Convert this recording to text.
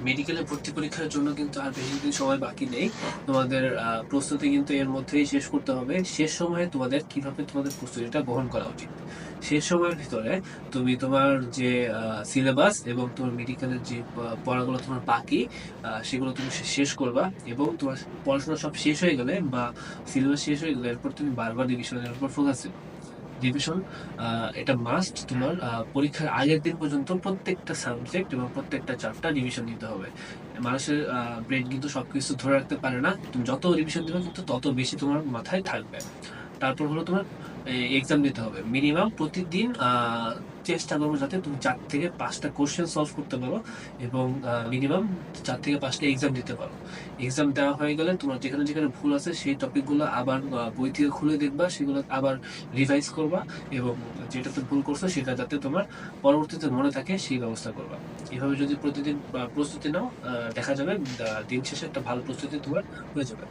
মেডিকেলে ভর্তি পরীক্ষার জন্য কিন্তু আর বেশিদিন সময় বাকি নেই। তোমাদের প্রস্তুতি কিন্তু এর মধ্যেই শেষ করতে হবে। শেষ সময়ে তোমাদের কিভাবে তোমাদের প্রস্তুতিটা গ্রহণ করা উচিত। শেষ সময়ের ভিতরে তুমি তোমার যে সিলেবাস এবং তোমার মেডিকেলের যে পড়াগুলো তোমার বাকি সেগুলো তুমি শেষ করবা এবং তোমার পড়াশোনা সব শেষ হয়ে গেলে বা সিলেবাস শেষ হয়ে গেলে এরপর তুমি বারবার রিভিশনের উপর ফোকাস দিবা। রিভিশন এটা মাস্ট তোমার পরীক্ষার আগের দিন পর্যন্ত প্রত্যেকটা সাবজেক্ট এবং প্রত্যেকটা চ্যাপ্টার রিভিশন দিতে হবে। মানুষের ব্রেন কিন্তু সবকিছু ধরে রাখতে পারে না। তুমি যত রিভিশন দিবে কিন্তু তত বেশি তোমার মাথায় থাকবে। তারপর হলো তোমার এক্সাম দিতে হবে। মিনিমাম প্রতিদিন চেষ্টা করবো যাতে তুমি ৪ থেকে ৫টা কোয়েশ্চেন সলভ করতে পারো এবং মিনিমাম ৪ থেকে ৫টা এক্সাম দিতে পারো। এক্সাম দেওয়া হয়ে গেলে তোমার যেখানে যেখানে ভুল আছে সেই টপিকগুলো আবার বই থেকে খুলে দেখবা, সেগুলো আবার রিভাইজ করবা এবং যেটাতে ভুল করছো সেটা যাতে তোমার পরবর্তীতে মনে থাকে সেই ব্যবস্থা করবা। এভাবে যদি প্রতিদিন প্রস্তুতি নাও দেখা যাবে দিন শেষে একটা ভালো প্রস্তুতি তোমার হয়ে যাবে।